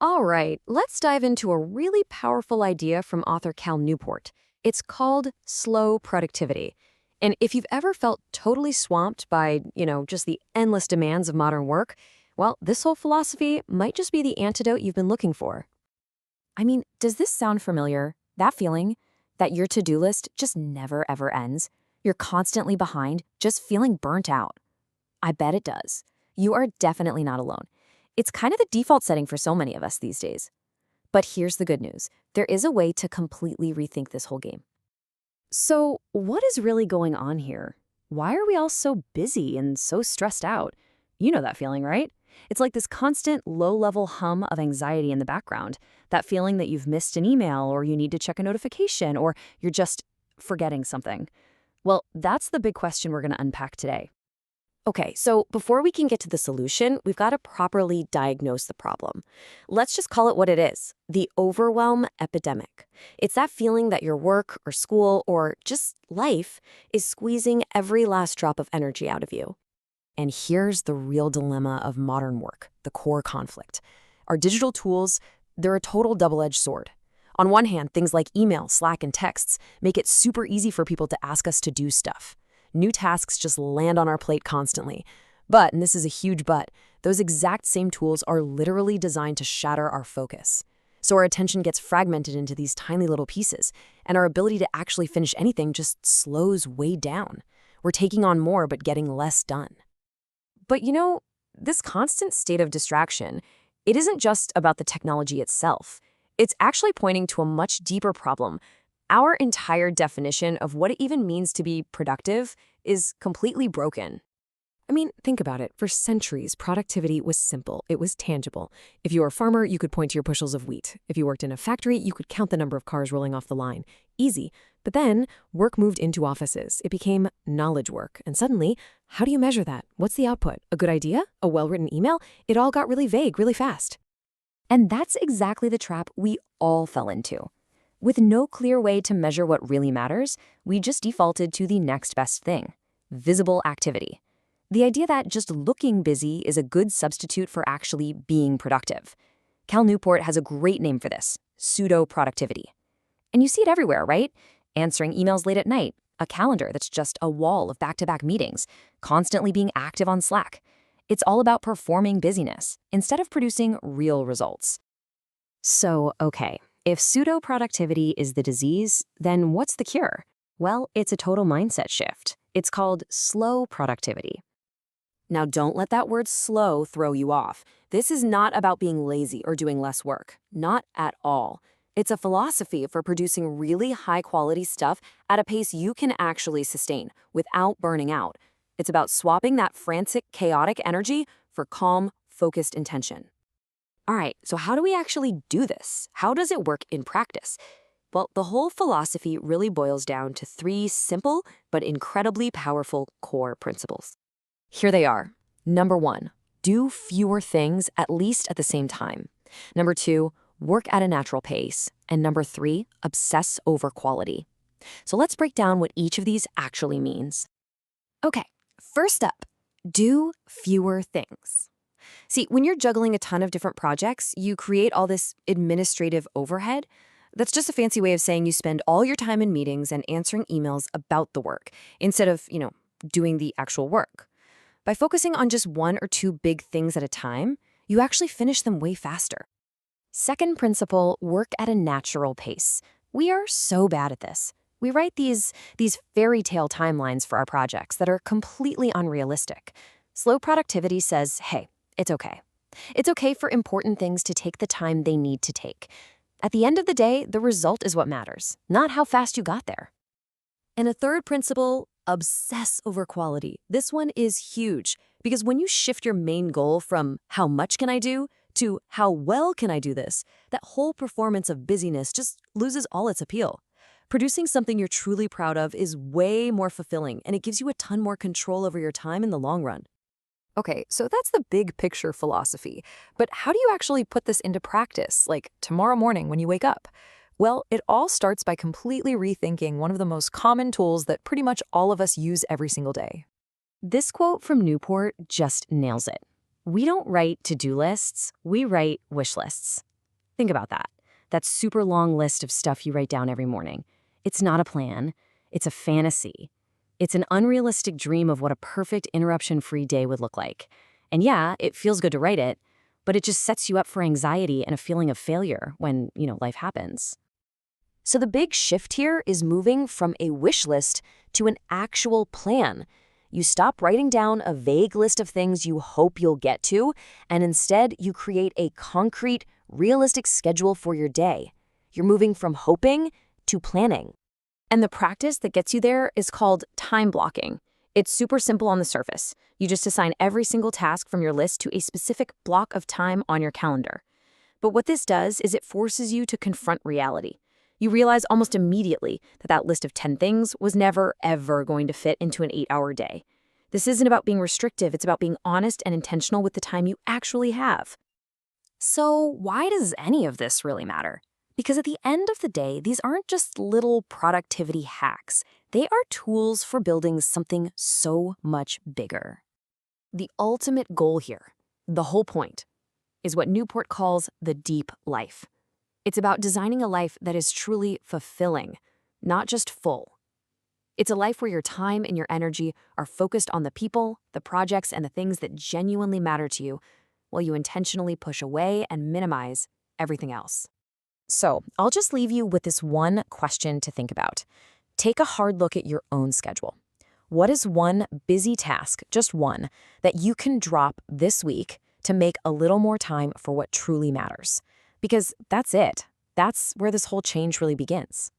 All right, let's dive into a really powerful idea from author Cal Newport. It's called slow productivity. And if you've ever felt totally swamped by, just the endless demands of modern work, well, this whole philosophy might just be the antidote you've been looking for. I mean, does this sound familiar? That feeling that your to-do list just never ever ends? You're constantly behind, just feeling burnt out. I bet it does. You are definitely not alone. It's kind of the default setting for so many of us these days. But here's the good news. There is a way to completely rethink this whole game. So, what is really going on here? Why are we all so busy and so stressed out? You know that feeling, right? It's like this constant low-level hum of anxiety in the background. That feeling that you've missed an email or you need to check a notification or you're just forgetting something. Well, that's the big question we're going to unpack today. Okay, so before we can get to the solution, we've got to properly diagnose the problem. Let's just call it what it is, the overwhelm epidemic. It's that feeling that your work or school or just life is squeezing every last drop of energy out of you. And here's the real dilemma of modern work, the core conflict. Our digital tools, they're a total double-edged sword. On one hand, things like email, Slack, and texts make it super easy for people to ask us to do stuff. New tasks just land on our plate constantly. But, and this is a huge but, those exact same tools are literally designed to shatter our focus. So our attention gets fragmented into these tiny little pieces, and our ability to actually finish anything just slows way down. We're taking on more but getting less done. But this constant state of distraction, it isn't just about the technology itself. It's actually pointing to a much deeper problem. Our entire definition of what it even means to be productive is completely broken. I mean, think about it. For centuries, productivity was simple. It was tangible. If you were a farmer, you could point to your bushels of wheat. If you worked in a factory, you could count the number of cars rolling off the line. Easy. But then, work moved into offices. It became knowledge work. And suddenly, how do you measure that? What's the output? A good idea? A well-written email? It all got really vague, really fast. And that's exactly the trap we all fell into. With no clear way to measure what really matters, we just defaulted to the next best thing, visible activity. The idea that just looking busy is a good substitute for actually being productive. Cal Newport has a great name for this, pseudo-productivity. And you see it everywhere, right? Answering emails late at night, a calendar that's just a wall of back-to-back meetings, constantly being active on Slack. It's all about performing busyness instead of producing real results. So, okay. If pseudo-productivity is the disease, then what's the cure? Well, it's a total mindset shift. It's called slow productivity. Now, don't let that word slow throw you off. This is not about being lazy or doing less work. Not at all. It's a philosophy for producing really high-quality stuff at a pace you can actually sustain without burning out. It's about swapping that frantic, chaotic energy for calm, focused intention. All right, so how do we actually do this? How does it work in practice? Well, the whole philosophy really boils down to three simple but incredibly powerful core principles. Here they are. Number 1, do fewer things at least at the same time. Number 2, work at a natural pace. And number 3, obsess over quality. So let's break down what each of these actually means. Okay, first up, do fewer things. See, when you're juggling a ton of different projects, you create all this administrative overhead. That's just a fancy way of saying you spend all your time in meetings and answering emails about the work instead of, doing the actual work. By focusing on just one or two big things at a time, you actually finish them way faster. Second principle, work at a natural pace. We are so bad at this. We write these fairy tale timelines for our projects that are completely unrealistic. Slow productivity says, hey, it's okay. It's okay for important things to take the time they need to take. At the end of the day, the result is what matters, not how fast you got there. And a third principle, obsess over quality. This one is huge because when you shift your main goal from how much can I do to how well can I do this, that whole performance of busyness just loses all its appeal. Producing something you're truly proud of is way more fulfilling, and it gives you a ton more control over your time in the long run. Okay, so that's the big picture philosophy. But how do you actually put this into practice, like tomorrow morning when you wake up? Well, it all starts by completely rethinking one of the most common tools that pretty much all of us use every single day. This quote from Newport just nails it. We don't write to-do lists, we write wish lists. Think about that. That super long list of stuff you write down every morning. It's not a plan, it's a fantasy. It's an unrealistic dream of what a perfect interruption-free day would look like. And yeah, it feels good to write it, but it just sets you up for anxiety and a feeling of failure when, life happens. So the big shift here is moving from a wish list to an actual plan. You stop writing down a vague list of things you hope you'll get to, and instead you create a concrete, realistic schedule for your day. You're moving from hoping to planning. And the practice that gets you there is called time blocking. It's super simple on the surface. You just assign every single task from your list to a specific block of time on your calendar. But what this does is it forces you to confront reality. You realize almost immediately that that list of 10 things was never, ever going to fit into an 8-hour day. This isn't about being restrictive, it's about being honest and intentional with the time you actually have. So why does any of this really matter? Because at the end of the day, these aren't just little productivity hacks. They are tools for building something so much bigger. The ultimate goal here, the whole point, is what Newport calls the deep life. It's about designing a life that is truly fulfilling, not just full. It's a life where your time and your energy are focused on the people, the projects, and the things that genuinely matter to you, while you intentionally push away and minimize everything else. So, I'll just leave you with this one question to think about. Take a hard look at your own schedule. What is one busy task, just one, that you can drop this week to make a little more time for what truly matters? Because that's it. That's where this whole change really begins.